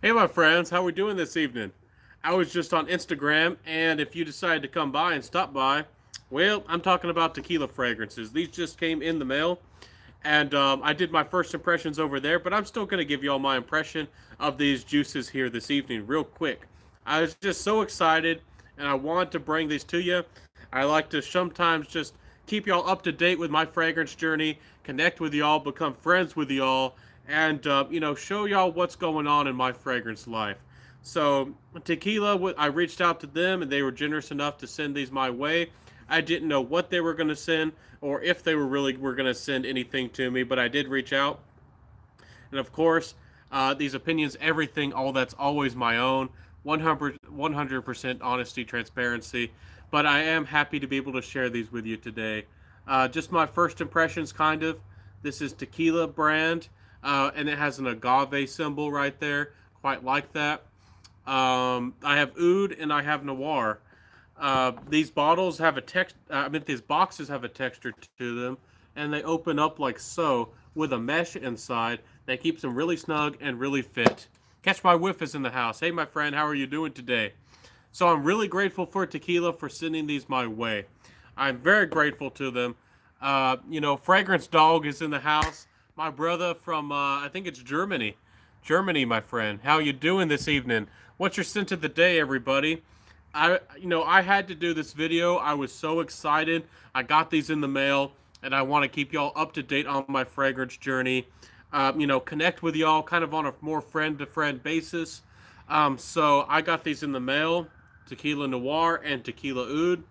Hey, my friends, how we doing this evening? I was just on Instagram, and if you decide to come by and stop by, well, I'm talking about tequila fragrances. These just came in the mail, and I did my first impressions over there, but I'm still going to give you all my impression of these juices here this evening, real quick. I was just so excited, and I wanted to bring these to you. I like to sometimes just keep y'all up to date with my fragrance journey, connect with y'all, become friends with y'all, and show y'all what's going on in my fragrance life. So tequila, I reached out to them, and they were generous enough to send these my way. I didn't know what they were going to send or if they were going to send anything to me, but I did reach out. And of course, these opinions, everything, all that's always my own. 100% honesty, transparency. But I am happy to be able to share these with you today. Just my first impressions, kind of. This is Tequila brand, and it has an agave symbol right there. Quite like that. I have oud and I have noir. These bottles have a text. These boxes have a texture to them, and they open up like so with a mesh inside that keeps them really snug and really fit. Catch My Whiff is in the house. Hey, my friend, how are you doing today? So I'm really grateful for Tequila for sending these my way. I'm very grateful to them. Fragrance Dog is in the house. My brother from I think it's Germany. Germany, my friend. How you doing this evening? What's your scent of the day, everybody? I had to do this video. I was so excited. I got these in the mail, and I want to keep y'all up to date on my fragrance journey. Connect with y'all kind of on a more friend to friend basis. So I got these in the mail, Tequila Noir and Tequila Oud.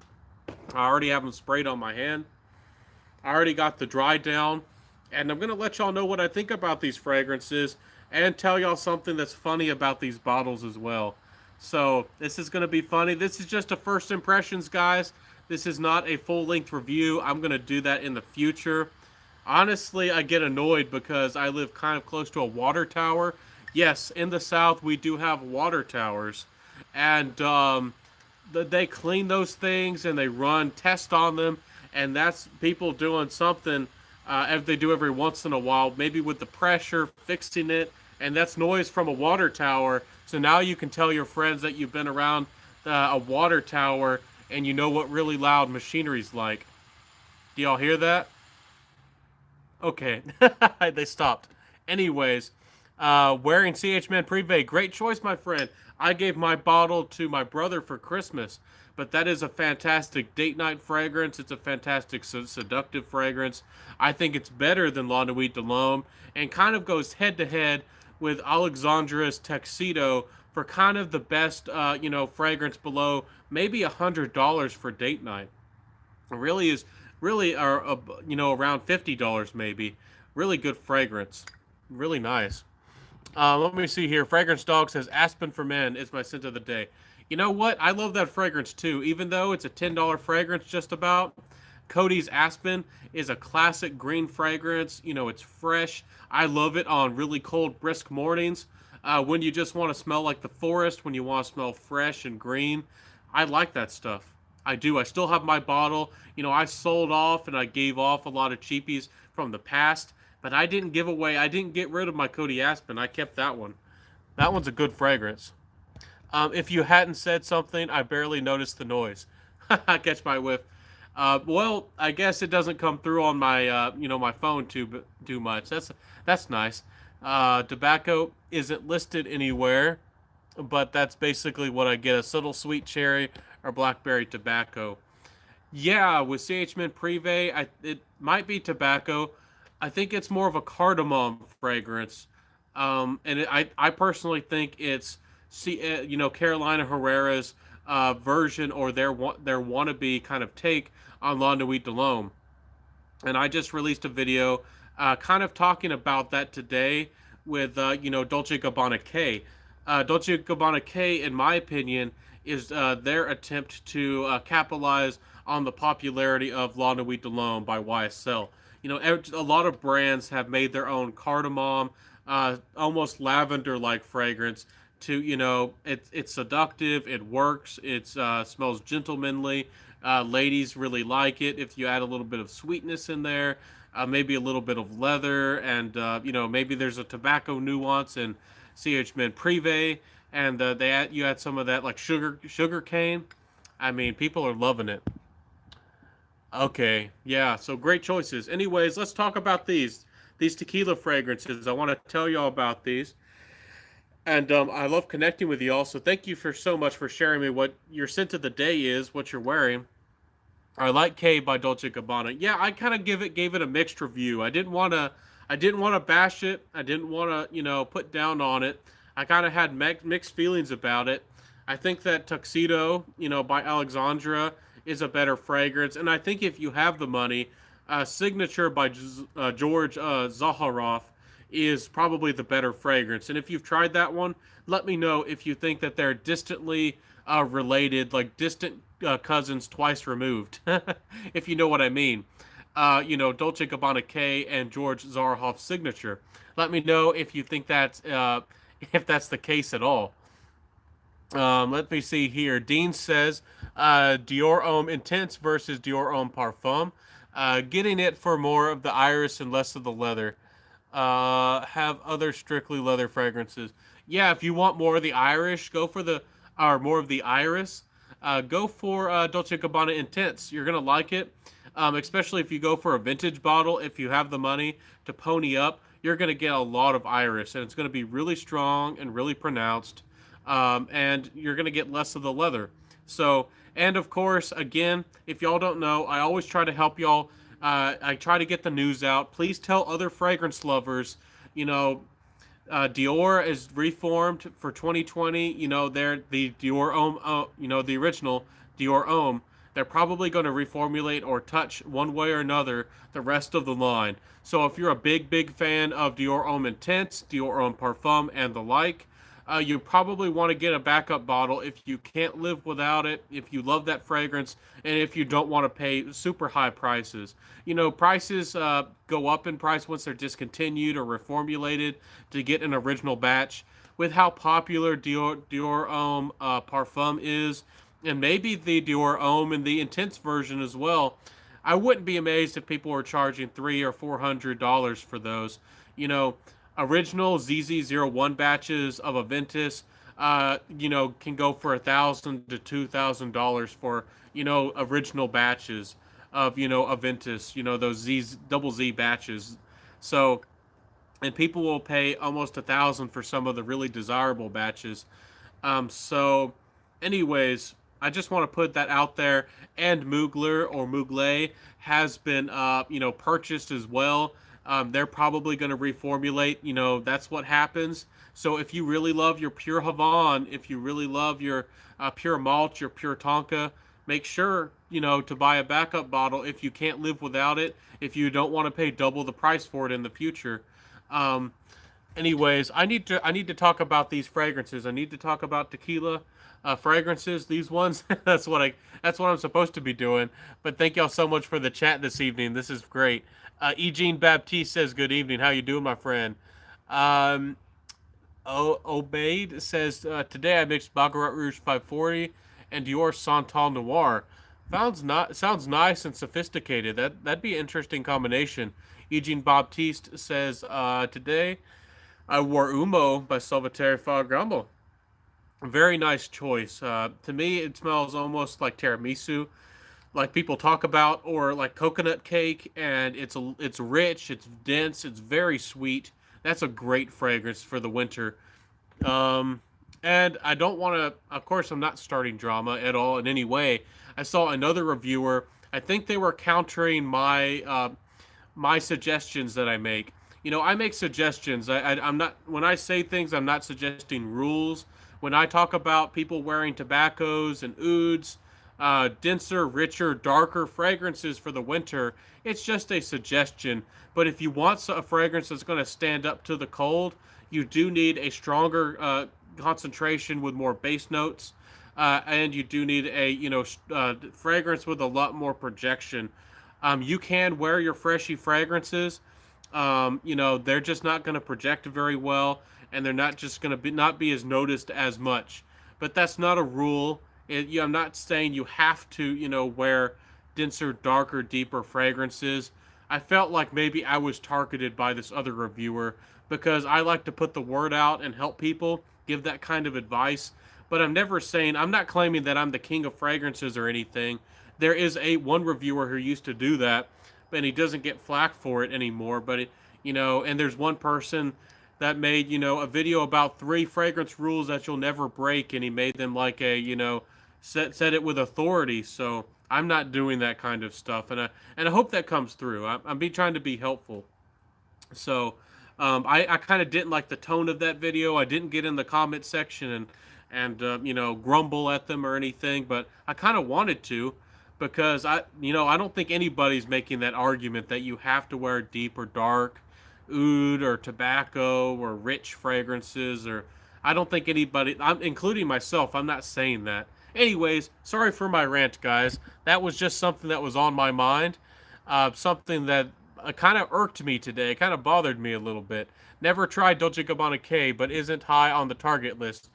I already have them sprayed on my hand. I already got the dry down, and I'm gonna let y'all know what I think about these fragrances and tell y'all something that's funny about these bottles as well. So this is gonna be funny. This is just a first impressions, guys. This is not a full length review. I'm gonna do that in the future. Honestly, I get annoyed because I live kind of close to a water tower. Yes, in the South we do have water towers, and they clean those things and they run tests on them, and that's people doing something as they do every once in a while, maybe with the pressure fixing it, and that's noise from a water tower. So now you can tell your friends that you've been around a water tower and you know what really loud machinery's like. Do y'all hear that? Okay, they stopped. Anyways, wearing CH Man Privé, great choice, my friend. I gave my bottle to my brother for Christmas, but that is a fantastic date night fragrance. It's a fantastic seductive fragrance. I think it's better than La Nuit de l'Homme and kind of goes head to head with Alexandra's Tuxedo for kind of the best, fragrance below maybe $100 for date night. It really is really are around $50 maybe. Really good fragrance, really nice. Let me see here. Fragrance Dog says Aspen for Men is my scent of the day. You know what? I love that fragrance too. Even though it's a $10 fragrance, just about. Cody's Aspen is a classic green fragrance. It's fresh. I love it on really cold, brisk mornings. When you just want to smell like the forest, when you want to smell fresh and green. I like that stuff. I do. I still have my bottle. I sold off and I gave off a lot of cheapies from the past, but I didn't give away. I didn't get rid of my Cody Aspen. I kept that one. That one's a good fragrance. If you hadn't said something, I barely noticed the noise. Catch my whiff. Well, I guess it doesn't come through on my my phone too much. That's nice. Tobacco isn't listed anywhere, but that's basically what I get: a subtle sweet cherry or blackberry tobacco. Yeah, with CH Mint Privé, it might be tobacco. I think it's more of a cardamom fragrance, I personally think it's Carolina Herrera's version or their wannabe kind of take on La Nuit de l'Homme. And I just released a video kind of talking about that today with Dolce Gabbana K. Dolce Gabbana K, in my opinion, is their attempt to capitalize on the popularity of La Nuit de l'Homme by YSL. A lot of brands have made their own cardamom, almost lavender-like fragrance. It's seductive, it works, it smells gentlemanly. Ladies really like it if you add a little bit of sweetness in there, maybe a little bit of leather, and maybe there's a tobacco nuance, and CH Men Privé, and you had some of that like sugar cane. I mean, people are loving it. Okay, yeah, so great choices. Anyways, let's talk about these tequila fragrances. I want to tell y'all about these, and I love connecting with y'all. So thank you for so much for sharing me what your scent of the day is, what you're wearing. I like K by Dolce Gabbana. Yeah, I kind of gave it a mixed review. I didn't want to bash it. I didn't want to put down on it. I kind of had mixed feelings about it. I think that Tuxedo, by Alexandra is a better fragrance, and I think if you have the money, Signature by George Zaharoff is probably the better fragrance. And if you've tried that one, let me know if you think that they're distantly related, like distant cousins twice removed, if you know what I mean. Dolce Gabbana K and George Zaharoff's Signature. Let me know if you think that's if that's the case at all. Let me see here. Dean says Dior Homme Intense versus Dior Homme Parfum. Getting it for more of the iris and less of the leather. Have other strictly leather fragrances. Yeah, if you want more of the Irish, go for the or more of the iris. Go for Dolce Gabbana Intense. You're gonna like it, especially if you go for a vintage bottle. If you have the money to pony up, you're gonna get a lot of iris, and it's gonna be really strong and really pronounced. And you're gonna get less of the leather. So, and of course, again, if y'all don't know, I always try to help y'all. I try to get the news out. Please tell other fragrance lovers, you know, Dior is reformed for 2020. They're the Dior Homme, the original Dior Homme. They're probably going to reformulate or touch one way or another the rest of the line. So if you're a big fan of Dior Homme Intense, Dior Homme Parfum, and the like, you probably want to get a backup bottle if you can't live without it, if you love that fragrance, and if you don't want to pay super high prices. Prices go up in price once they're discontinued or reformulated to get an original batch. With how popular Dior Homme Parfum is, and maybe the Dior Homme and the Intense version as well, I wouldn't be amazed if people were charging $300 or $400 for those. You know, Original ZZ01 batches of Aventus, can go for $1,000 to $2,000 for original batches of Aventus, those double Z batches. So, and people will pay almost $1,000 for some of the really desirable batches. So, anyways, I just want to put that out there. And Mugler or Mugler has been, purchased as well. They're probably going to reformulate. That's what happens. So if you really love your pure Havana, if you really love your pure malt, your pure Tonka, make sure to buy a backup bottle if you can't live without it. If you don't want to pay double the price for it in the future. Um, Anyways, I need to talk about these fragrances. I need to talk about tequila fragrances. These ones. That's what I'm supposed to be doing. But thank y'all so much for the chat this evening. This is great. Eugene Baptiste says, "Good evening. How you doing, my friend?" Um, Obeid says, "Today I mixed Baccarat Rouge 540 and Dior Santal Noir. Sounds nice and sophisticated. That'd be an interesting combination." Eugene Baptiste says, "Today I wore Umo by Salvatore Ferragamo. Very nice choice. To me, it smells almost like tiramisu, like people talk about, or like coconut cake, and it's rich, it's dense, it's very sweet. That's a great fragrance for the winter. Um, and I don't want to. Of course, I'm not starting drama at all in any way. I saw another reviewer. I think they were countering my suggestions that I make. I make suggestions. I'm not when I say things. I'm not suggesting rules. When I talk about people wearing tobaccos and ouds, denser, richer, darker fragrances for the winter, it's just a suggestion. But if you want a fragrance that's going to stand up to the cold, you do need a stronger concentration with more base notes, and you do need a fragrance with a lot more projection. You can wear your freshy fragrances. They're just not going to project very well, and they're not just going to not be as noticed as much. But that's not a rule. I'm not saying you have to, wear denser, darker, deeper fragrances. I felt like maybe I was targeted by this other reviewer, because I like to put the word out and help people, give that kind of advice. But I'm never saying, I'm not claiming that I'm the king of fragrances or anything. There is a one reviewer who used to do that, and he doesn't get flack for it anymore. But and there's one person that made a video about 3 fragrance rules that you'll never break, and he made them like a said it with authority. So I'm not doing that kind of stuff, and I hope that comes through. I'm be trying to be helpful. So I kind of didn't like the tone of that video. I didn't get in the comment section and grumble at them or anything, but I kind of wanted to, because I don't think anybody's making that argument that you have to wear deep or dark oud or tobacco or rich fragrances. Or I don't think anybody, I'm including myself, I'm not saying that. Anyways, sorry for my rant, guys. That was just something that was on my mind. Something that kind of irked me today, kind of bothered me a little bit. Never tried Dolce Gabbana K, but isn't high on the target list.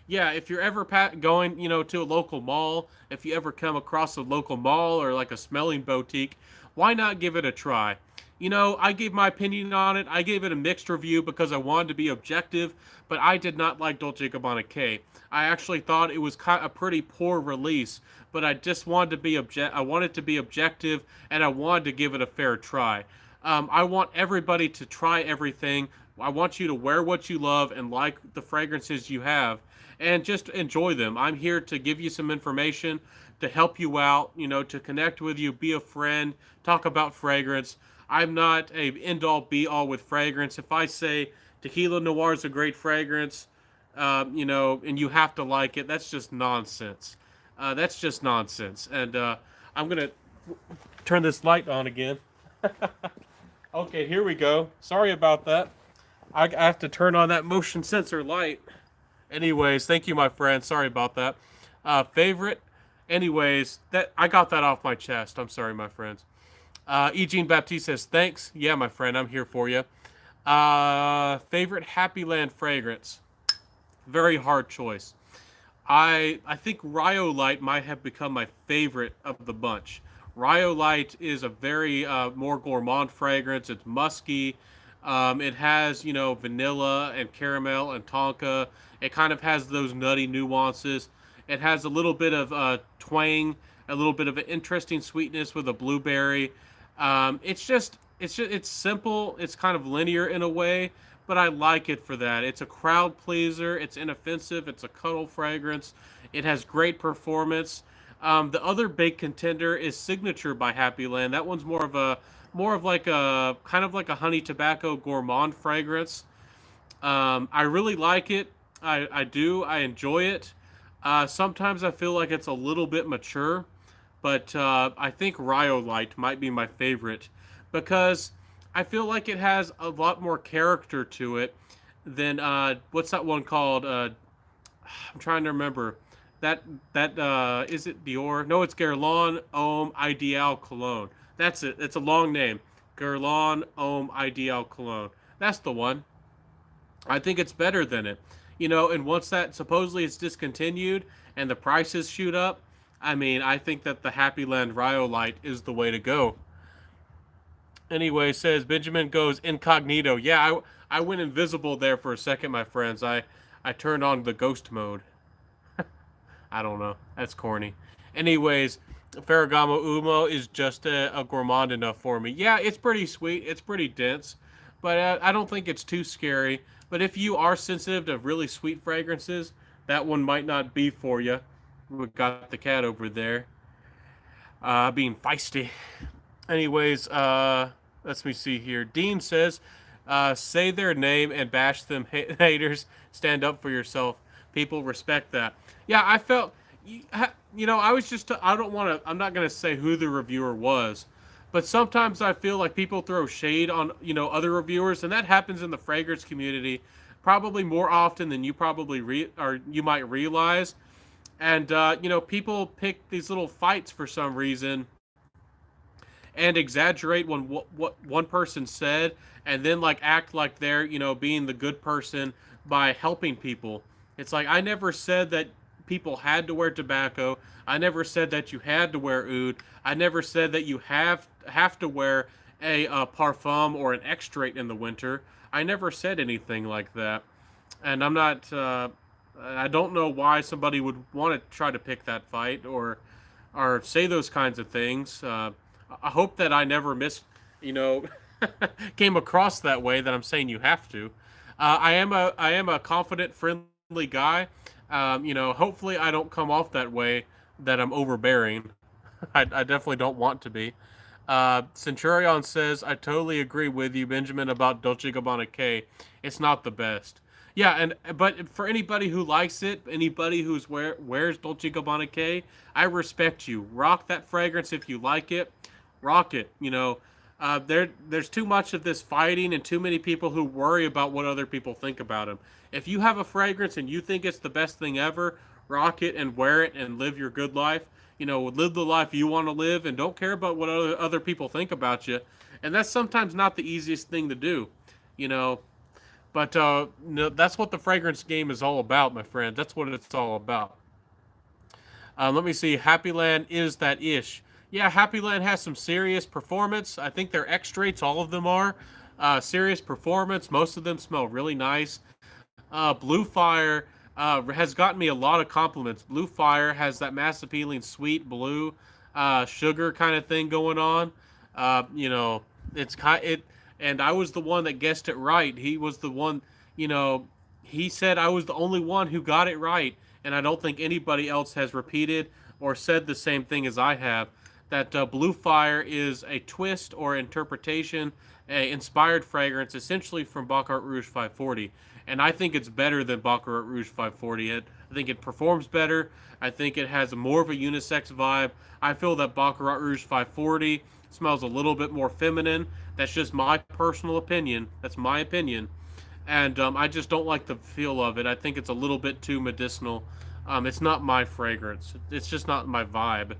Yeah, if you're ever going, to a local mall, if you ever come across a local mall or like a smelling boutique, why not give it a try? I gave my opinion on it. I gave it a mixed review because I wanted to be objective, but I did not like Dolce Gabbana K. I actually thought it was kind of a pretty poor release, but I just wanted to be I wanted to be objective, and I wanted to give it a fair try. I want everybody to try everything. I want you to wear what you love and like the fragrances you have, and just enjoy them. I'm here to give you some information, to help you out, to connect with you, be a friend, talk about fragrance. I'm not a end all be all with fragrance. If I say Tequila Noir is a great fragrance, and you have to like it, that's just nonsense. That's just nonsense. And I'm gonna turn this light on again. Okay, here we go. Sorry about that. I have to turn on that motion sensor light. Anyways, thank you, my friend. Sorry about that. Favorite. Anyways, that I got that off my chest. I'm sorry, my friends. Eugene Baptiste says, thanks. Yeah, my friend, I'm here for you. Favorite Happy Land fragrance. Very hard choice. I think Rhyolite might have become my favorite of the bunch. Rhyolite is a very more gourmand fragrance. It's musky. It has, vanilla and caramel and tonka. It kind of has those nutty nuances. It has a little bit of twang, a little bit of an interesting sweetness with a blueberry. It's simple. It's kind of linear in a way, but I like it for that. It's a crowd pleaser. It's inoffensive. It's a cuddle fragrance. It has great performance. The other big contender is Signature by Happy Land. That one's more of like a kind of like a honey tobacco gourmand fragrance. I really like it. I do. I enjoy it. Sometimes I feel like it's a little bit mature, but I think Rhyolite might be my favorite because I feel like it has a lot more character to it than what's that one called? I'm trying to remember. That is it Dior? No, it's Guerlain Homme Ideal Cologne. That's it. It's a long name. Guerlain Homme Ideal Cologne. That's the one. I think it's better than it. And once that supposedly is discontinued and the prices shoot up, I mean, I think that the Happy Land Rhyolite is the way to go. Anyway, says Benjamin goes incognito. Yeah, I went invisible there for a second, my friends. I turned on the ghost mode. I don't know. That's corny. Anyways, Ferragamo Umo is just a gourmand enough for me. Yeah, it's pretty sweet. It's pretty dense, but I don't think it's too scary. But if you are sensitive to really sweet fragrances, that one might not be for you. We got the cat over there, being feisty. Anyways, let me see here. Dean says, say their name and bash them haters. Stand up for yourself. People respect that. Yeah, I felt, I was just, I don't want to, I'm not going to say who the reviewer was, but sometimes I feel like people throw shade on, other reviewers, and that happens in the fragrance community probably more often than you probably or you might realize. And, people pick these little fights for some reason and exaggerate what one person said, and then like act like they're, being the good person by helping people. It's like, I never said that people had to wear tobacco. I never said that you had to wear oud. I never said that you have to wear a parfum or an extrait in the winter. I never said anything like that, and I'm not. I don't know why somebody would want to try to pick that fight or say those kinds of things. I hope that I never you know, came across that way that I'm saying you have to. I am a confident, friendly guy. Hopefully I don't come off that way that I'm overbearing. I definitely don't want to be. Centurion says, I totally agree with you, Benjamin, about Dolce Gabbana K. It's not the best. Yeah, but for anybody who likes it, anybody who's wears Dolce Gabbana K, I respect you. Rock that fragrance if you like it. Rock it. There's too much of this fighting and too many people who worry about what other people think about them. If you have a fragrance and you think it's the best thing ever, rock it and wear it and live your good life. Live the life you want to live and don't care about what other people think about you. And that's sometimes not the easiest thing to do, you know. But no, that's what the fragrance game is all about, my friend. That's what it's all about. Let me see. Happy Land is that ish. Yeah, Happy Land has some serious performance. I think they're extracts. All of them are serious performance. Most of them smell really nice. Blue Fire has gotten me a lot of compliments. Blue Fire has that mass appealing sweet blue sugar kind of thing going on. You know, it's kind it, and I was the one that guessed it right. He was the one, you know, he said I was the only one who got it right, and I don't think anybody else has repeated or said the same thing as I have. That Blue Fire is a twist or interpretation, a inspired fragrance, essentially from Baccarat Rouge 540, and I think it's better than Baccarat Rouge 540. I think it performs better. I think it has more of a unisex vibe. I feel that Baccarat Rouge 540 smells a little bit more feminine. That's just my personal opinion. That's my opinion. And I just don't like the feel of it. I think it's a little bit too medicinal. It's not my fragrance. It's just not my vibe.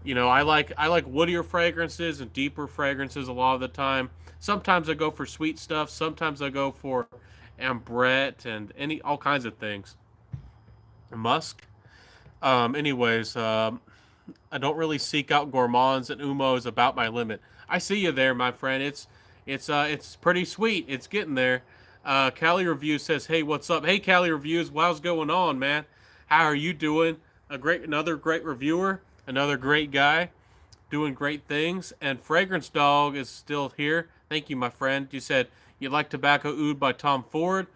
I like woodier fragrances and deeper fragrances a lot of the time. Sometimes I go for sweet stuff. Sometimes I go for ambrette and all kinds of things. Musk. Anyways, I don't really seek out gourmands and umos about my limit. I see you there, my friend. It's pretty sweet. It's getting there. Cali Review says, "Hey, what's up? Hey, Cali Reviews, what's going on, man? How are you doing? Another great reviewer, another great guy, doing great things. And Fragrance Dog is still here. Thank you, my friend. You said you like Tobacco Oud by Tom Ford.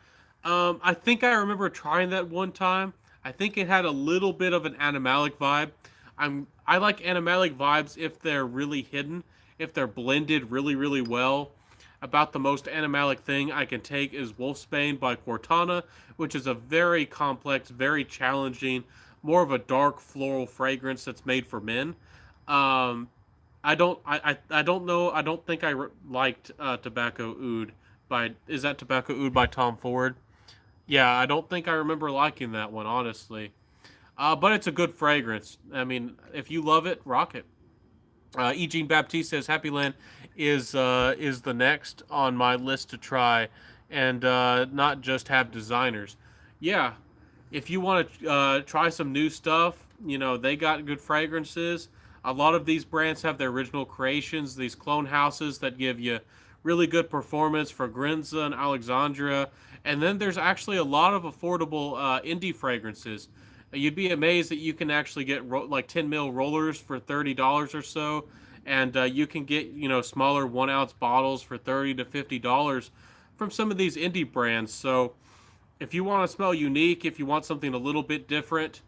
I think I remember trying that one time. I think it had a little bit of an animalic vibe. I like animalic vibes if they're really hidden, if they're blended really, really well. About the most animalic thing I can take is Wolfsbane by Cortana, which is a very complex, very challenging, more of a dark floral fragrance that's made for men. Um, I don't know. I don't think liked Tobacco Oud by. Is that Tobacco Oud by Tom Ford? Yeah, I don't think I remember liking that one, honestly. But it's a good fragrance. I mean, if you love it, rock it. E. Jean Baptiste says Happy Land is the next on my list to try, and not just have designers. Yeah, if you want to try some new stuff, they got good fragrances. A lot of these brands have their original creations, these clone houses that give you really good performance for Grinza and Alexandria. And then there's actually a lot of affordable indie fragrances. You'd be amazed that you can actually get like 10 mil rollers for $30 or so, and you can get smaller 1 ounce bottles for $30 to $50 from some of these indie brands. So if you want to smell unique, if you want something a little bit different,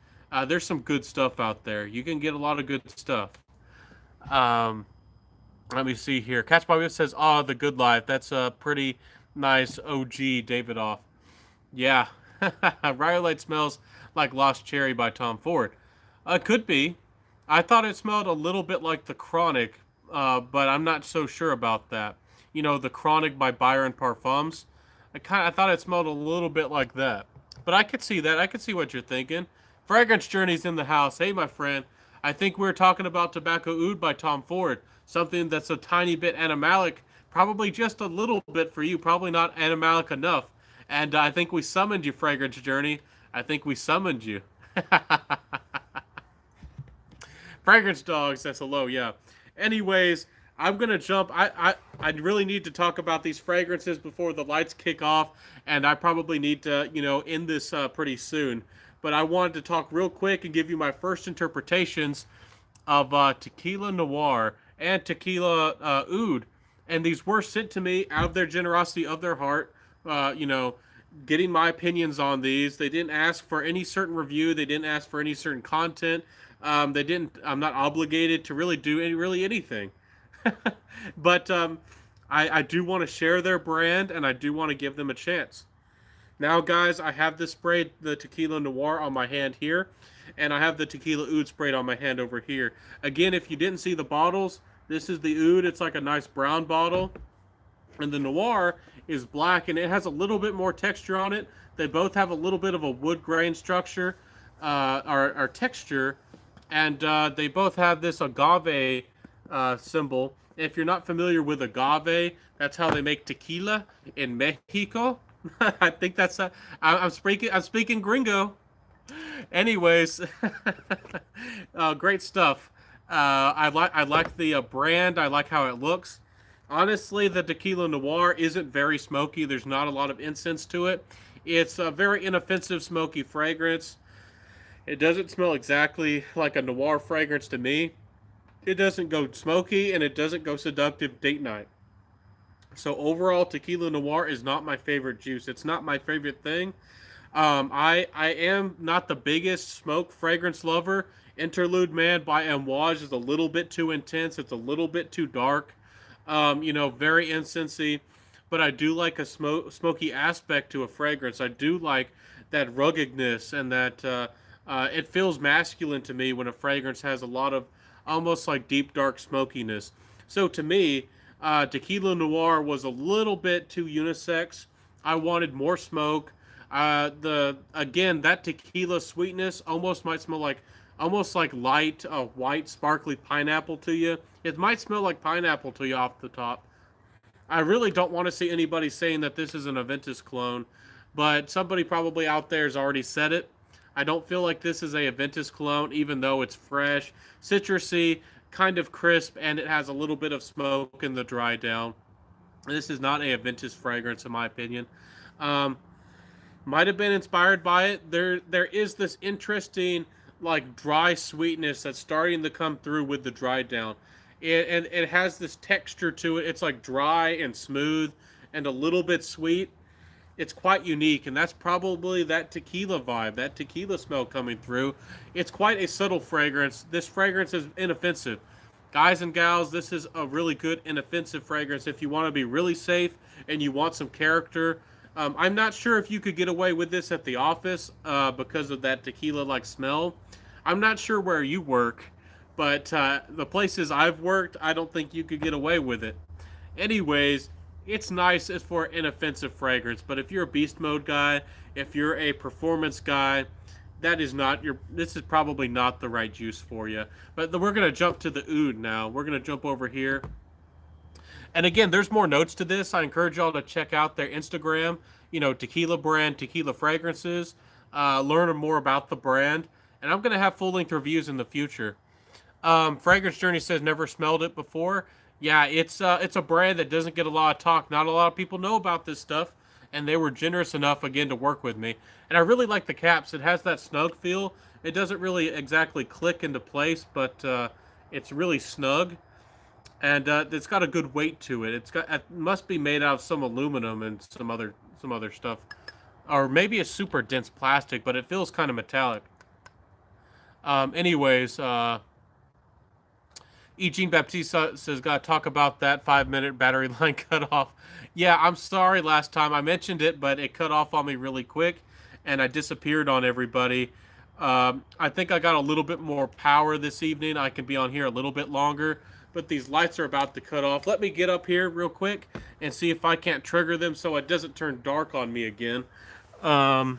there's some good stuff out there. You can get a lot of good stuff. Um, Let me see here. Catch by Whip says, "Oh, the Good Life. That's a pretty nice OG David off." Yeah, Rhyolite smells like Lost Cherry by Tom Ford. Could be. I thought it smelled a little bit like the Chronic, but I'm not so sure about that. The Chronic by Byron Parfums. I thought it smelled a little bit like that. But I could see that. I could see what you're thinking. Fragrance Journey's in the house. Hey, my friend. I think we're talking about Tobacco Oud by Tom Ford. Something that's a tiny bit animalic. Probably just a little bit for you. Probably not animalic enough. And I think we summoned you, Fragrance Journey. I think we summoned you. Fragrance Dog says hello, yeah. Anyways, I'm gonna jump. I really need to talk about these fragrances before the lights kick off, and I probably need to end this pretty soon. But I wanted to talk real quick and give you my first interpretations of Tequila Noir and Tequila Oud, and these were sent to me out of their generosity of their heart. You know, getting my opinions on these. They didn't ask for any certain review. They didn't ask for any certain content. They didn't. I'm not obligated to really do really anything. But I do want to share their brand, and I do want to give them a chance. Now, guys, I have this spray, the Tequila Noir, on my hand here, and I have the Tequila Oud sprayed on my hand over here. Again, if you didn't see the bottles, this is the Oud. It's like a nice brown bottle, and the Noir is black, and it has a little bit more texture on it. They both have a little bit of a wood grain structure, or texture, and they both have this agave symbol. If you're not familiar with agave, that's how they make tequila in Mexico. I think that's I'm speaking gringo. Anyways, great stuff. I like the brand. I like how it looks. Honestly, the Tequila Noir isn't very smoky. There's not a lot of incense to it. It's a very inoffensive smoky fragrance. It doesn't smell exactly like a noir fragrance to me. It doesn't go smoky, and it doesn't go seductive date night. So overall, Tequila Noir is not my favorite juice. It's not my favorite thing. I am not the biggest smoke fragrance lover. Interlude Man by Amouage is a little bit too intense. It's a little bit too dark. Very incensey. But I do like a smoky aspect to a fragrance. I do like that ruggedness, and that it feels masculine to me when a fragrance has a lot of almost like deep dark smokiness. So to me, Tequila Noir was a little bit too unisex. I wanted more smoke. The again, that tequila sweetness almost like light white sparkly pineapple to you. It might smell like pineapple to you off the top. I really don't want to see anybody saying that this is an Aventus clone, but somebody probably out there has already said it. I don't feel like this is a Aventus clone, even though it's fresh, citrusy, kind of crisp, and it has a little bit of smoke in the dry down. This is not a Aventus fragrance, in my opinion. Um, might have been inspired by it. There is this interesting like dry sweetness that's starting to come through with the dry down. And it has this texture to it. It's like dry and smooth and a little bit sweet. It's quite unique, and that's probably that tequila vibe, that tequila smell coming through. It's quite a subtle fragrance. This fragrance is inoffensive. Guys and gals, this is a really good inoffensive fragrance if you want to be really safe and you want some character. I'm not sure if you could get away with this at the office because of that tequila-like smell. I'm not sure where you work, but the places I've worked, I don't think you could get away with it. Anyways, it's nice as for inoffensive fragrance, but if you're a beast mode guy, if you're a performance guy, that is not your. This is probably not the right juice for you. But we're gonna jump to the oud now. We're gonna jump over here. And again, there's more notes to this. I encourage y'all to check out their Instagram. Tequila brand, Tequila Fragrances. Learn more about the brand. And I'm gonna have full length reviews in the future. Fragrance Journey says never smelled it before. Yeah, it's a brand that doesn't get a lot of talk. Not a lot of people know about this stuff, and they were generous enough again to work with me. And I really like the caps. It has that snug feel. It doesn't really exactly click into place, but it's really snug, and it's got a good weight to it. It must be made out of some aluminum and some other stuff, or maybe a super dense plastic, but it feels kind of metallic. Anyways. E. Jean Baptiste says, gotta talk about that 5-minute battery line cut off. Yeah, I'm sorry last time I mentioned it, but it cut off on me really quick, and I disappeared on everybody. I think I got a little bit more power this evening. I can be on here a little bit longer, but these lights are about to cut off. Let me get up here real quick and see if I can't trigger them so it doesn't turn dark on me again. Let's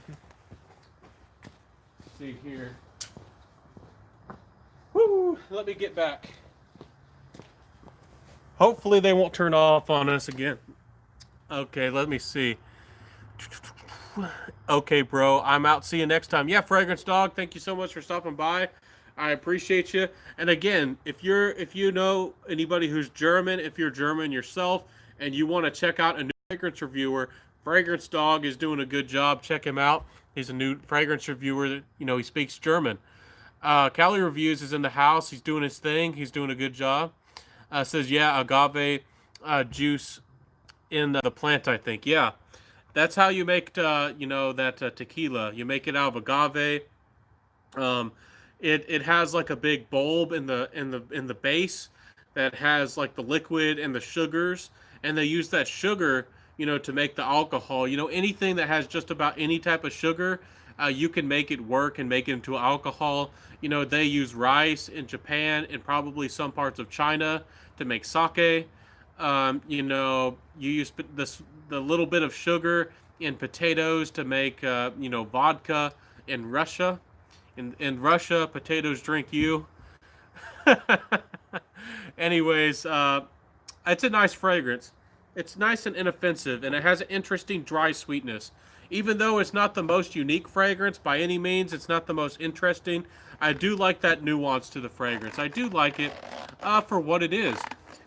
see here. Woo! Let me get back. Hopefully they won't turn off on us again. Okay, let me see. Okay, bro, I'm out. See you next time. Yeah, Fragrance Dog, thank you so much for stopping by. I appreciate you. And again, if you know anybody who's German, if you're German yourself, and you want to check out a new fragrance reviewer, Fragrance Dog is doing a good job. Check him out. He's a new fragrance reviewer. You know, he speaks German. Cali Reviews is in the house. He's doing his thing. He's doing a good job. Says, yeah, agave juice in the plant, I think. Yeah, that's how you make, that tequila. You make it out of agave. Um, it has like a big bulb in the base that has like the liquid and the sugars, and they use that sugar, to make the alcohol. Anything that has just about any type of sugar, you can make it work and make it into alcohol. They use rice in Japan and probably some parts of China to make sake. You use the little bit of sugar in potatoes to make vodka in Russia. In Russia, potatoes drink you. Anyways, it's a nice fragrance. It's nice and inoffensive, and it has an interesting dry sweetness. Even though it's not the most unique fragrance by any means, it's not the most interesting. I do like that nuance to the fragrance. I do like it for what it is.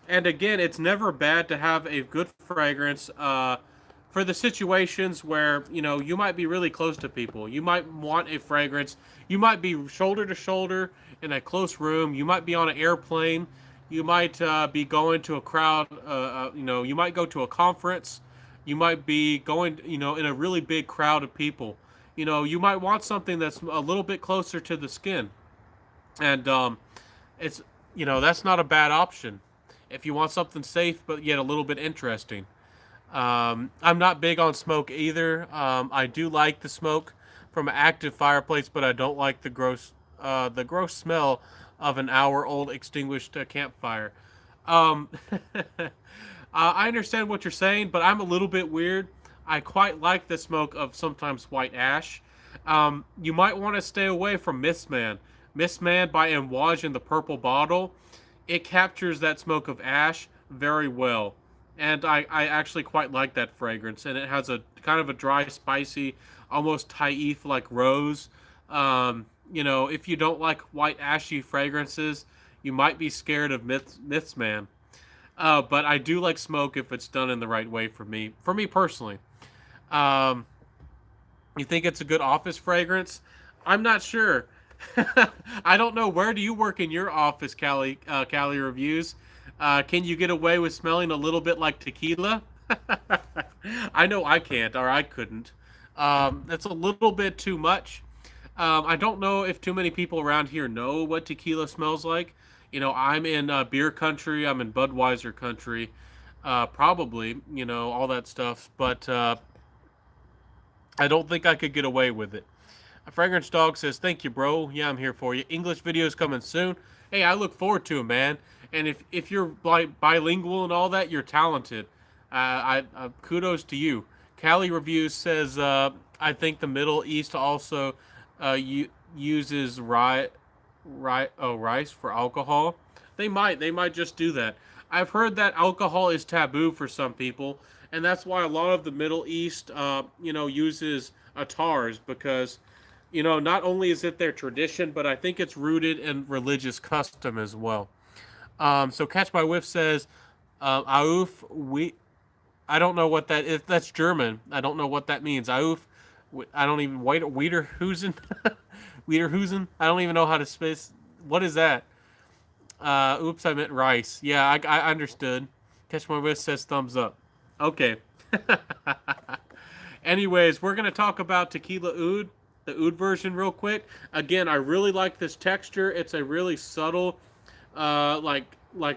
And again, it's never bad to have a good fragrance for the situations where you might be really close to people. You might want a fragrance. You might be shoulder to shoulder in a close room. You might be on an airplane. You might be going to a crowd. You might go to a conference. You might be going, in a really big crowd of people. You might want something that's a little bit closer to the skin, and it's that's not a bad option if you want something safe but yet a little bit interesting. I'm not big on smoke either. I do like the smoke from an active fireplace, but I don't like the gross smell of an hour-old extinguished campfire. Um, I understand what you're saying, but I'm a little bit weird. I quite like the smoke of sometimes white ash. You might want to stay away from Mistman. Mistman by Amouage in the purple bottle. It captures that smoke of ash very well. And I actually quite like that fragrance. And it has a kind of a dry, spicy, almost Taif like rose. If you don't like white ashy fragrances, you might be scared of Mistman. But I do like smoke if it's done in the right way for me. For me personally. Um, you think it's a good office fragrance? I'm not sure. I don't know. Where do you work in your office, Cali Reviews? Can you get away with smelling a little bit like tequila? I know I can't, or I couldn't. That's a little bit too much. I don't know if too many people around here know what tequila smells like. I'm in beer country. I'm in Budweiser country. Probably, all that stuff. But I don't think I could get away with it. A Fragrance Dog says, "Thank you, bro. Yeah, I'm here for you. English videos coming soon. Hey, I look forward to them, man. And if you're bilingual and all that, you're talented. Kudos to you." Cali Reviews says, "I think the Middle East also uses rice for alcohol. They might just do that. I've heard that alcohol is taboo for some people, and that's why a lot of the Middle East, uses atars because." Not only is it their tradition, but I think it's rooted in religious custom as well. So Catch My Whiff says, Auf, I don't know what that is. That's German. I don't know what that means. Auf, I don't even, Wiederhusen? Wiederhusen? I don't even know how to space. What is that? Oops, I meant rice. Yeah, I understood. Catch My Whiff says thumbs up. Okay. Anyways, we're going to talk about Tequila Oud. The oud version real quick. Again, I really like this texture. It's a really subtle, like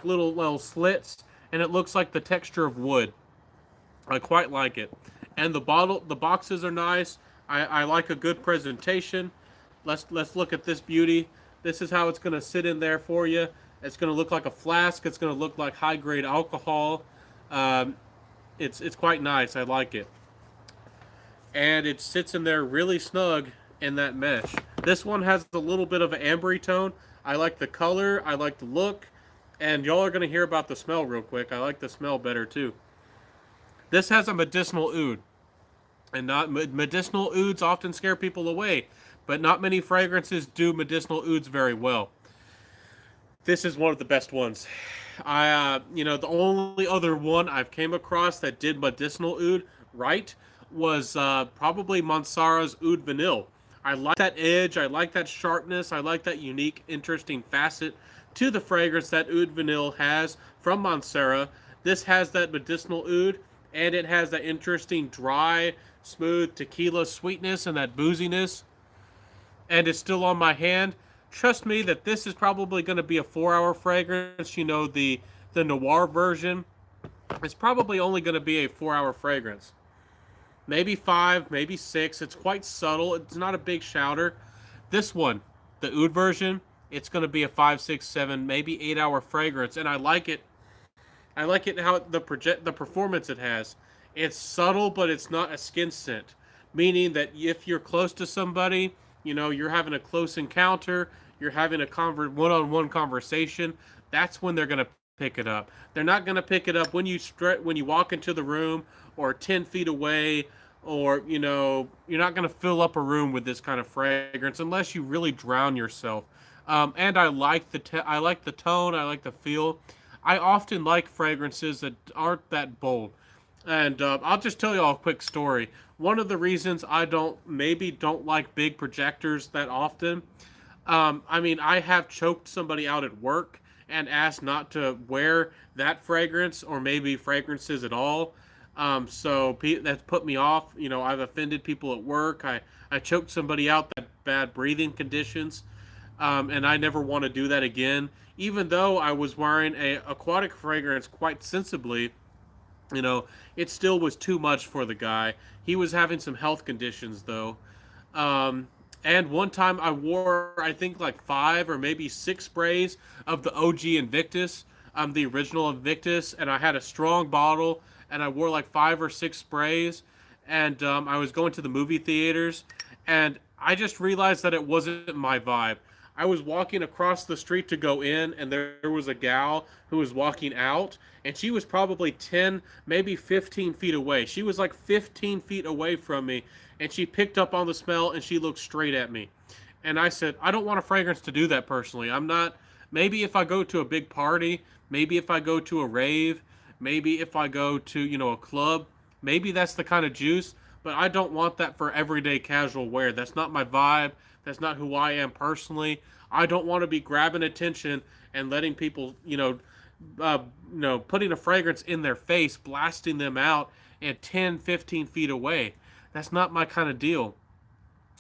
little slits, and it looks like the texture of wood. I quite like it. And the boxes are nice. I like a good presentation. Let's look at this beauty. This is how it's gonna sit in there for you. It's gonna look like a flask. It's gonna look like high grade alcohol. It's quite nice. I like it. And it sits in there really snug in that mesh. This one has a little bit of an ambery tone. I like the color, I like the look, and y'all are going to hear about the smell real quick. I like the smell better too. This has a medicinal oud, and not medicinal ouds often scare people away, but not many fragrances do medicinal ouds very well. This is one of the best ones. The only other one I've came across that did medicinal oud right was probably Mansara's Oud Vanille. I like that edge. I like that sharpness. I like that unique, interesting facet to the fragrance that Oud Vanille has from Mansara. This has that medicinal oud, and it has that interesting, dry, smooth tequila sweetness and that booziness, and it's still on my hand. Trust me that this is probably going to be a 4-hour fragrance. The noir version is probably only going to be a 4-hour fragrance. Maybe 5, maybe 6. It's quite subtle. It's not a big shouter. This one, the oud version, it's going to be a 5, 6, 7, maybe 8-hour fragrance, and I like it. I like it how the performance it has. It's subtle, but it's not a skin scent. Meaning that if you're close to somebody, you're having a close encounter, you're having a one-on-one conversation, that's when they're gonna pick it up. They're not gonna pick it up when you walk into the room or 10 feet away, or you're not gonna fill up a room with this kind of fragrance unless you really drown yourself. And I like I like the tone, I like the feel. I often like fragrances that aren't that bold. And I'll just tell you all a quick story. One of the reasons I don't like big projectors that often. I have choked somebody out at work and asked not to wear that fragrance or maybe fragrances at all. That's put me off. I've offended people at work. I choked somebody out that bad breathing conditions, and I never want to do that again. Even though I was wearing a aquatic fragrance quite sensibly, it still was too much for the guy. He was having some health conditions though. And one time I wore, I think, like 5 or maybe 6 sprays of the OG Invictus, the original Invictus, and I had a strong bottle, and I wore like 5 or 6 sprays, and I was going to the movie theaters, and I just realized that it wasn't my vibe. I was walking across the street to go in, and there was a gal who was walking out, and she was probably 10, maybe 15 feet away. She was like 15 feet away from me, and she picked up on the smell, and she looked straight at me. And I said, I don't want a fragrance to do that personally. I'm not, maybe if I go to a big party, maybe if I go to a rave, maybe if I go to, a club, maybe that's the kind of juice, but I don't want that for everyday casual wear. That's not my vibe. That's not who I am personally. I don't want to be grabbing attention and letting people, putting a fragrance in their face, blasting them out at 10, 15 feet away. That's not my kind of deal.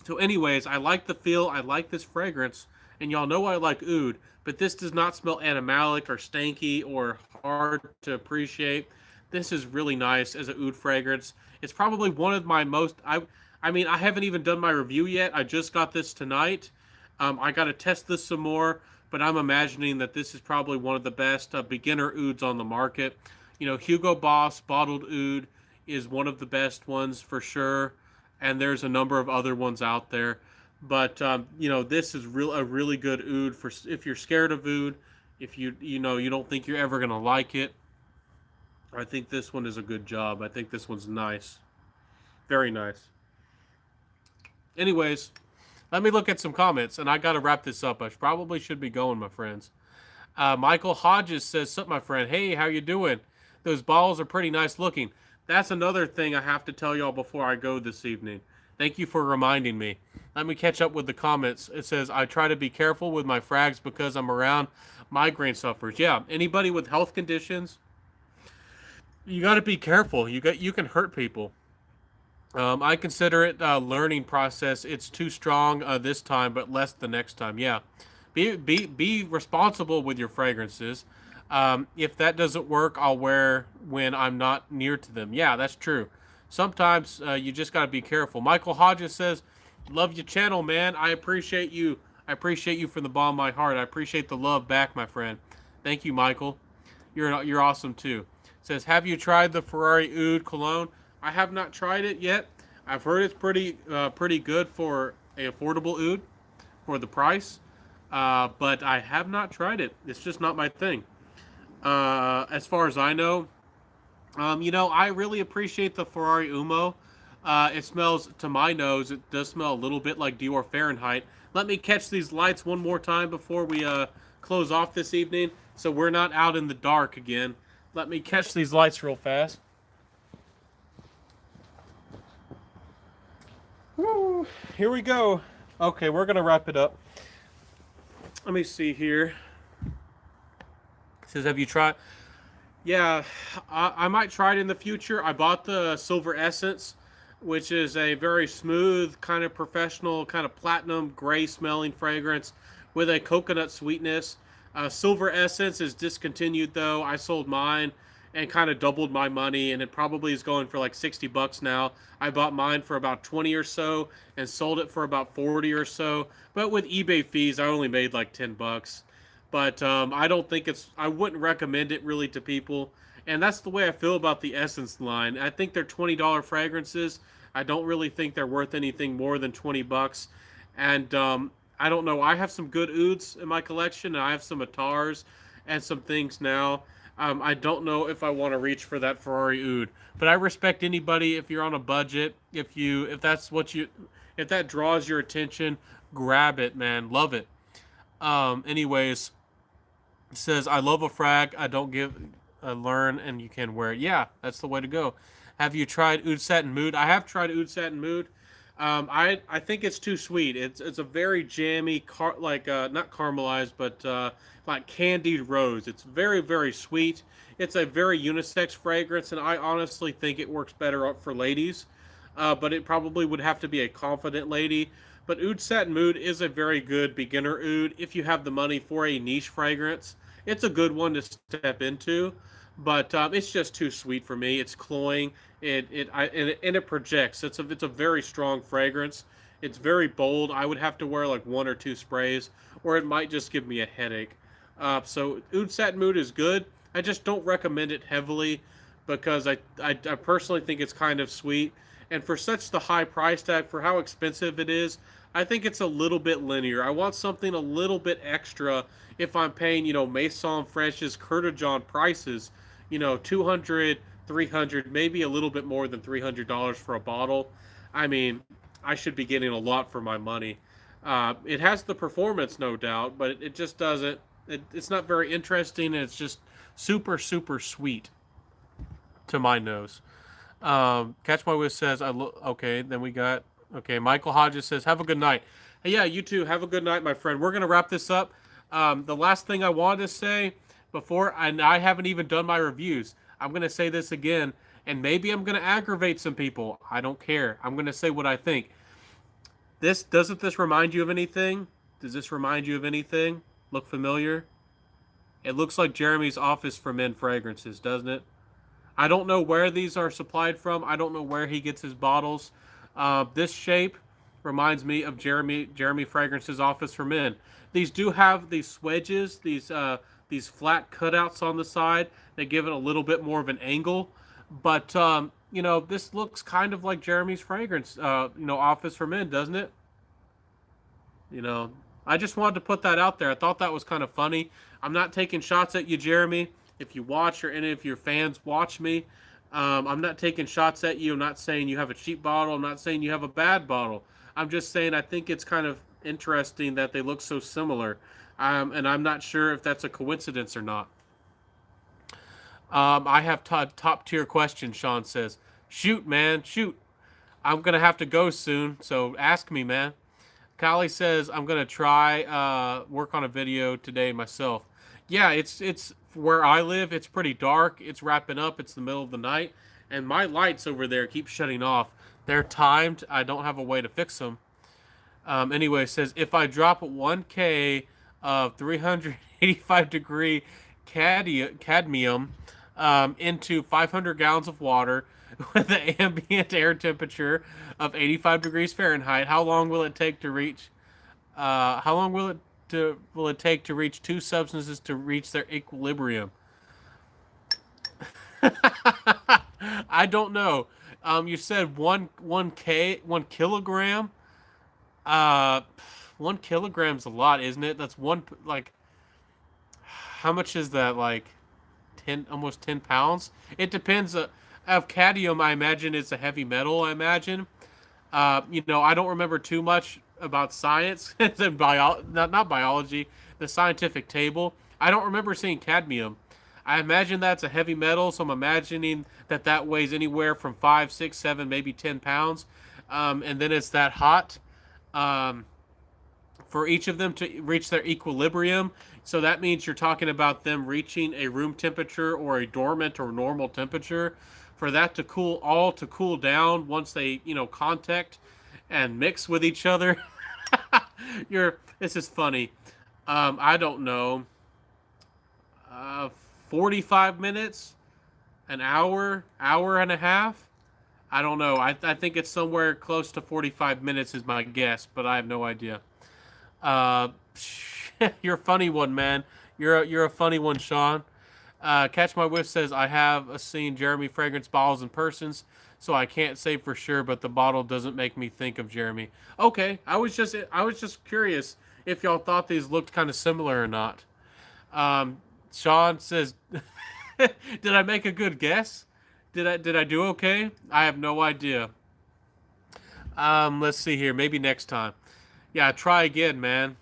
So anyways, I like the feel. I like this fragrance. And y'all know I like oud, but this does not smell animalic or stanky or hard to appreciate. This is really nice as an oud fragrance. It's probably one of my most, I haven't even done my review yet. I just got this tonight. I got to test this some more, but I'm imagining that this is probably one of the best beginner ouds on the market. Hugo Boss bottled oud is one of the best ones for sure, and there's a number of other ones out there. But this is a really good oud for if you're scared of oud, if you don't think you're ever gonna like it. I think this one is a good job. I think this one's nice, very nice. Anyways, let me look at some comments, and I got to wrap this up. I probably should be going, my friends. Michael Hodges says, "Sup, my friend? Hey, how you doing? Those balls are pretty nice looking." That's another thing I have to tell y'all before I go this evening. Thank you for reminding me. Let me catch up with the comments. It says, "I try to be careful with my frags because I'm around migraine sufferers." Yeah, anybody with health conditions, you got to be careful. You can hurt people. I consider it a learning process. It's too strong this time, but less the next time. Yeah, be responsible with your fragrances. If that doesn't work, I'll wear when I'm not near to them. Yeah, that's true. Sometimes you just gotta be careful. Michael Hodges says, "Love your channel, man. I appreciate you. I appreciate you from the bottom of my heart. I appreciate the love back, my friend. Thank you, Michael. You're awesome too." Says, "Have you tried the Ferrari Oud cologne?" I have not tried it yet. I've heard it's pretty good for a affordable oud for the price, but I have not tried it. It's just not my thing. As far as I know, I really appreciate the Ferrari Umo. It smells, to my nose, it does smell a little bit like Dior Fahrenheit. Let me catch these lights one more time before we close off this evening, so we're not out in the dark again. Let me catch these lights real fast. Woo, here we go. Okay, we're gonna wrap it up. Let me see here. It says, have you tried? Yeah, I might try it in the future. I bought the Silver Essence, which is a very smooth, kind of professional, kind of platinum gray smelling fragrance with a coconut sweetness. Silver Essence is discontinued though. I sold mine and kind of doubled my money, and it probably is going for like 60 bucks now. I bought mine for about 20 or so and sold it for about 40 or so. But with eBay fees, I only made like 10 bucks. But I don't think I wouldn't recommend it really to people. And that's the way I feel about the Essence line. I think they're $20 fragrances. I don't really think they're worth anything more than 20 bucks. And I don't know. I have some good ouds in my collection, and I have some Atars and some things now. I don't know if I want to reach for that Ferrari oud, but I respect anybody if you're on a budget. If that draws your attention, grab it, man. Love it. Anyways, it says, I love a frag. I don't give, learn, and you can wear it. Yeah, that's the way to go. Have you tried Oud Satin Mood? I have tried Oud Satin Mood. I think it's too sweet. It's a very jammy, not caramelized, but like candied rose. It's very, very sweet. It's a very unisex fragrance, and I honestly think it works better up for ladies. But it probably would have to be a confident lady. But Oud Satin Mood is a very good beginner oud if you have the money for a niche fragrance. It's a good one to step into, but it's just too sweet for me. It's cloying. And it projects. It's a very strong fragrance. It's very bold. I would have to wear like one or two sprays, or it might just give me a headache. So Oud Satin Mood is good. I just don't recommend it heavily because I personally think it's kind of sweet. And for such the high price tag for how expensive it is, I think it's a little bit linear. I want something a little bit extra if I'm paying, Maison Fresh's Curtijon prices, 200, 300, maybe a little bit more than $300 for a bottle. I mean, I should be getting a lot for my money. It has the performance, no doubt, but it just doesn't. It's not very interesting, and it's just super, super sweet to my nose. Catch My Whiz says, okay, then we got, okay, Michael Hodges says, have a good night. Hey, yeah, you too. Have a good night, my friend. We're going to wrap this up. The last thing I wanted to say before, and I haven't even done my reviews, I'm going to say this again, and maybe I'm going to aggravate some people. I don't care. I'm going to say what I think. Doesn't this remind you of anything? Does this remind you of anything? Look familiar? It looks like Jeremy's Office for Men fragrances, doesn't it? I don't know where these are supplied from. I don't know where he gets his bottles. This shape reminds me of Jeremy Fragrance's Office for Men. These do have these swedges, these flat cutouts on the side. They give it a little bit more of an angle. But this looks kind of like Jeremy's fragrance, Office for Men, doesn't it? I just wanted to put that out there. I thought that was kind of funny. I'm not taking shots at you, Jeremy. If you watch or any of your fans watch me, I'm not taking shots at you. I'm not saying you have a cheap bottle. I'm not saying you have a bad bottle. I'm just saying I think it's kind of interesting that they look so similar. And I'm not sure if that's a coincidence or not. I have top tier questions, Sean says. Shoot, man, shoot. I'm going to have to go soon, so ask me, man. Kylie says, I'm going to try work on a video today myself. Yeah, it's where I live. It's pretty dark. It's wrapping up. It's the middle of the night. And my lights over there keep shutting off. They're timed. I don't have a way to fix them. Anyway, it says, if I drop 1K of 385 degree cadmium into 500 gallons of water with an ambient air temperature of 85 degrees Fahrenheit, how long will it take to reach? How long will it take to reach two substances to reach their equilibrium? I don't know. You said one kilogram. 1 kilogram's a lot, isn't it? That's how much is that? Like 10, almost 10 pounds. It depends. Of cadmium, I imagine it's a heavy metal. I imagine. I don't remember too much about science. It's in not biology, the scientific table. I don't remember seeing cadmium. I imagine that's a heavy metal, so I'm imagining that that weighs anywhere from 5, 6, 7, maybe 10 pounds, and then it's that hot. Um, for each of them to reach their equilibrium. So that means you're talking about them reaching a room temperature or a dormant or normal temperature. For that to cool down once they contact and mix with each other. This is funny. I don't know. 45 minutes, an hour and a half. I don't know. I think it's somewhere close to 45 minutes is my guess, but I have no idea. Uh, you're a funny one, man. You're a funny one, Sean. Catch My Whiff says I have seen Jeremy fragrance bottles in persons, so I can't say for sure, but the bottle doesn't make me think of Jeremy. Okay, I was just curious if y'all thought these looked kind of similar or not. Um, Sean says, did I make a good guess? Did I do okay? I have no idea. Let's see here. Maybe next time. Yeah, try again, man.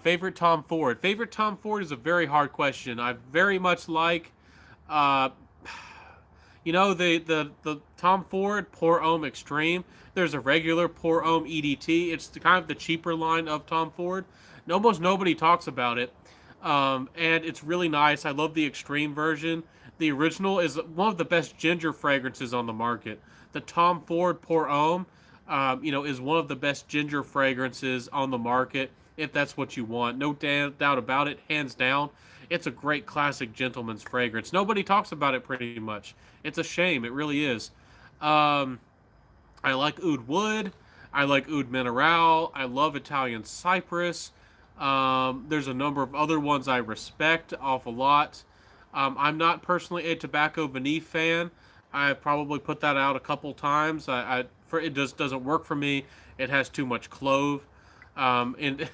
Favorite Tom Ford. Favorite Tom Ford is a very hard question. I very much like, uh, the Tom Ford Pour Homme Extreme. There's a regular Pour Homme EDT. It's kind of the cheaper line of Tom Ford. Almost nobody talks about it, and it's really nice. I love the Extreme version. The original is one of the best ginger fragrances on the market. The Tom Ford Pour Homme, is one of the best ginger fragrances on the market. If that's what you want, no doubt about it, hands down. It's a great classic gentleman's fragrance. Nobody talks about it pretty much. It's a shame. It really is. Um, I like Oud Wood. I like Oud Mineral. I love Italian Cypress. There's a number of other ones I respect awful lot. I'm not personally a Tobacco Vanille fan. I've probably put that out a couple times. It just doesn't work for me. It has too much clove, and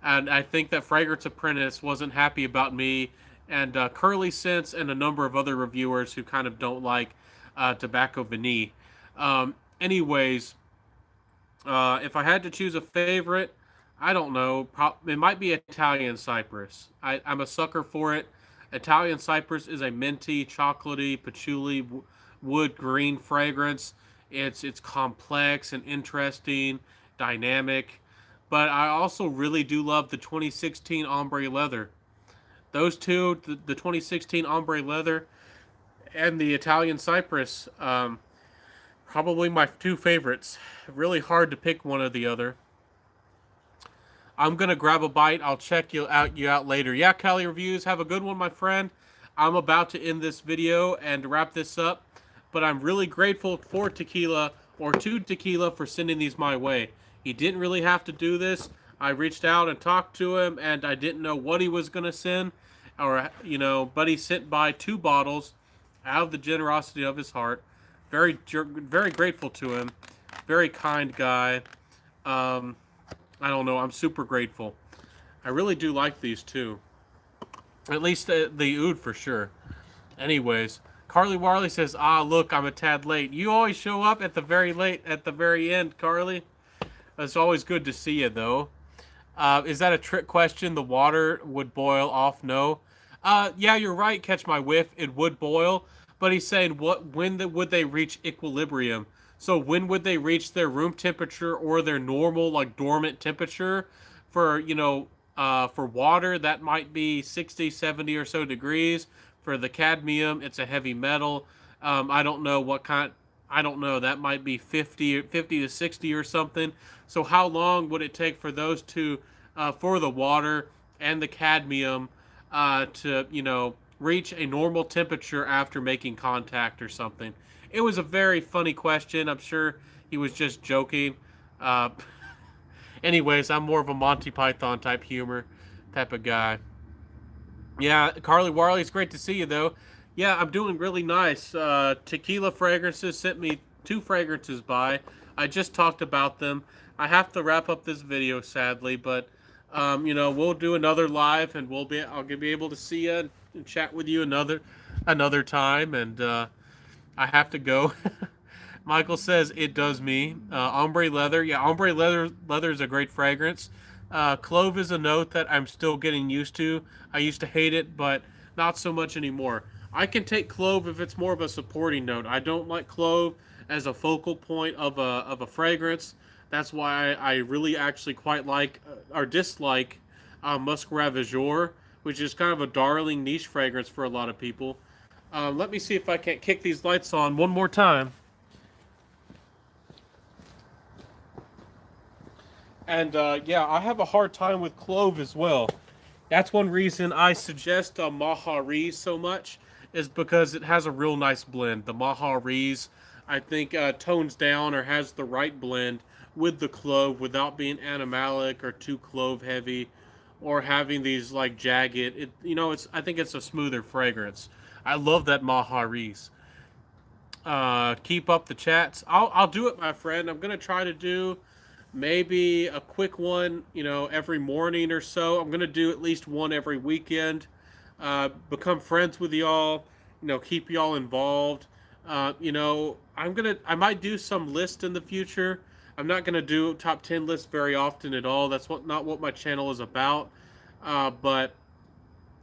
and I think that Fragrance Apprentice wasn't happy about me, and Curly Sense and a number of other reviewers who kind of don't like Tobacco Vanille. Anyways, if I had to choose a favorite, I don't know. It might be Italian Cypress. I'm a sucker for it. Italian Cypress is a minty, chocolatey, patchouli, wood green fragrance. It's complex and interesting, dynamic. But I also really do love the 2016 Ombre Leather. Those two, the 2016 Ombre Leather and the Italian Cypress, probably my two favorites. Really hard to pick one or the other. I'm gonna grab a bite. I'll check you out later. Yeah, Cali Reviews. Have a good one, my friend. I'm about to end this video and wrap this up, but I'm really grateful for Tequila or to Tequila for sending these my way. He didn't really have to do this. I reached out and talked to him, and I didn't know what he was gonna send, but he sent by 2 bottles out of the generosity of his heart. Very grateful to him. Very kind guy. Um, I don't know. I'm super grateful. I really do like these too. At least the oud for sure. Anyways, Carly Warley says, "Ah, look, I'm a tad late. You always show up at the very end, Carly. It's always good to see you, though. Is that a trick question? The water would boil off? No. Yeah, you're right. Catch My Whiff. It would boil, but he's saying would they reach equilibrium? So when would they reach their room temperature or their normal like dormant temperature? For water, that might be 60, 70 or so degrees. For the cadmium, it's a heavy metal. I don't know what kind. I don't know. That might be 50 to 60 or something. So how long would it take for those two, for the water and the cadmium, to reach a normal temperature after making contact or something? It was a very funny question. I'm sure he was just joking. Uh, anyways, I'm more of a Monty Python type humor type of guy. Yeah, Carly Warley, it's great to see you though. Yeah, I'm doing really nice. Tequila Fragrances sent me 2 fragrances by. I just talked about them. I have to wrap up this video sadly, but we'll do another live and I'll be able to see you and chat with you another time, and I have to go. Michael says it does me. Ombre leather, yeah, ombre leather is a great fragrance. Clove is a note that I'm still getting used to. I used to hate it, but not so much anymore. I can take clove if it's more of a supporting note. I don't like clove as a focal point of a fragrance. That's why I really actually quite like or dislike Musk Ravageur, which is kind of a darling niche fragrance for a lot of people. Let me see if I can't kick these lights on one more time. And yeah, I have a hard time with clove as well. That's one reason I suggest Mahari's so much, is because it has a real nice blend. The Mahari's, I think, tones down or has the right blend with the clove without being animalic or too clove heavy, or having these like jagged. It's I think it's a smoother fragrance. I love that Mahari's. Keep up the chats. I'll do it, my friend. I'm gonna try to do maybe a quick one, every morning or so. I'm gonna do at least one every weekend. Become friends with y'all. Keep y'all involved. I might do some list in the future. I'm not gonna do top 10 lists very often at all. That's not what my channel is about. But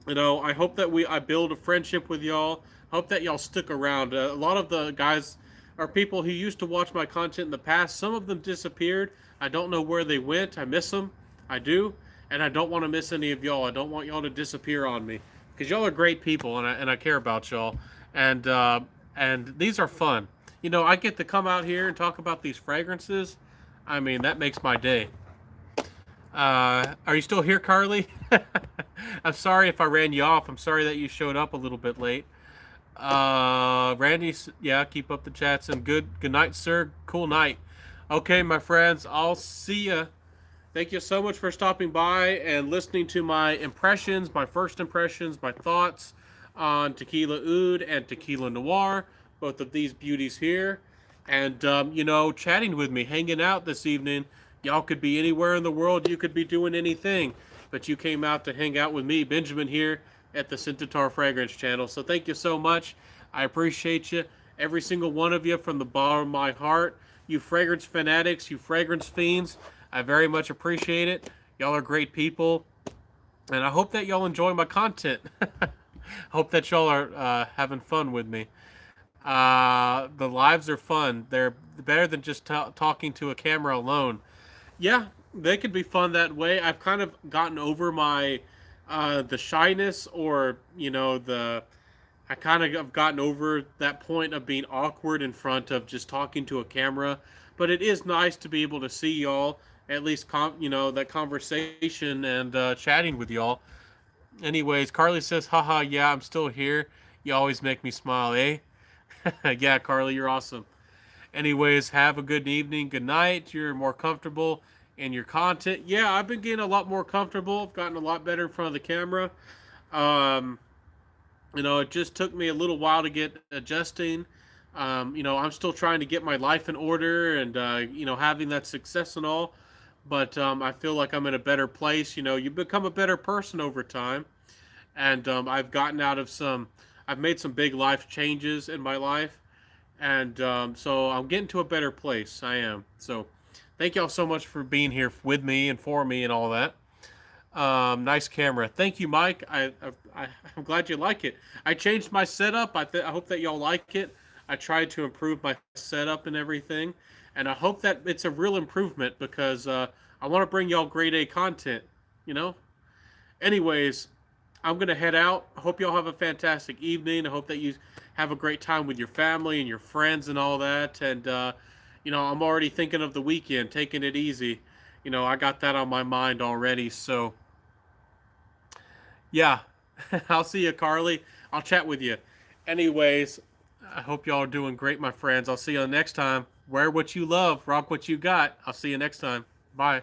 I hope that I build a friendship with y'all. Hope that y'all stick around. A lot of the guys are people who used to watch my content in the past. Some of them disappeared. I don't know where they went. I miss them. I do, and I don't want to miss any of y'all. I don't want y'all to disappear on me, because y'all are great people, and I care about y'all. And these are fun. I get to come out here and talk about these fragrances. I mean, that makes my day. Are you still here, Carly? I'm sorry if I ran you off. I'm sorry that you showed up a little bit late. Randy, yeah, keep up the chats, and good night, sir. Cool night. Okay, my friends, I'll see ya. Thank you so much for stopping by and listening to my impressions, my first impressions, my thoughts on Tequila Oud and Tequila Noir, both of these beauties here. And, chatting with me, hanging out this evening. Y'all could be anywhere in the world. You could be doing anything. But you came out to hang out with me, Benjamin, here at the Centaur Fragrance Channel. So thank you so much. I appreciate you, every single one of you, from the bottom of my heart. You fragrance fanatics, you fragrance fiends, I very much appreciate it. Y'all are great people, and I hope that y'all enjoy my content. Hope that y'all are having fun with me. The lives are fun. They're better than just talking to a camera alone. Yeah, they could be fun that way. I've kind of gotten over my the shyness, or the I kind of have gotten over that point of being awkward in front of just talking to a camera. But it is nice to be able to see y'all, at least that conversation, and chatting with y'all. Anyways, Carly says, haha, yeah, I'm still here. You always make me smile, eh? Yeah, Carly, you're awesome. Anyways, have a good evening, good night. You're more comfortable in your content. Yeah, I've been getting a lot more comfortable. I've gotten a lot better in front of the camera. Um, it just took me a little while to get adjusting. I'm still trying to get my life in order, and having that success and all. But I feel like I'm in a better place. You become a better person over time, and I've made some big life changes in my life, and so I'm getting to a better place. I am. So thank y'all so much for being here with me and for me and all that. Nice camera. Thank you, Mike. I'm glad you like it. I changed my setup. I hope that y'all like it. I tried to improve my setup and everything, and I hope that it's a real improvement, because I want to bring y'all grade A content. You know. Anyways, I'm gonna head out. I hope y'all have a fantastic evening. I hope that you have a great time with your family and your friends and all that. And I'm already thinking of the weekend, taking it easy. I got that on my mind already. So yeah, I'll see you, Carly. I'll chat with you. Anyways, I hope y'all are doing great, my friends. I'll see you next time. Wear what you love, rock what you got. I'll see you next time. Bye.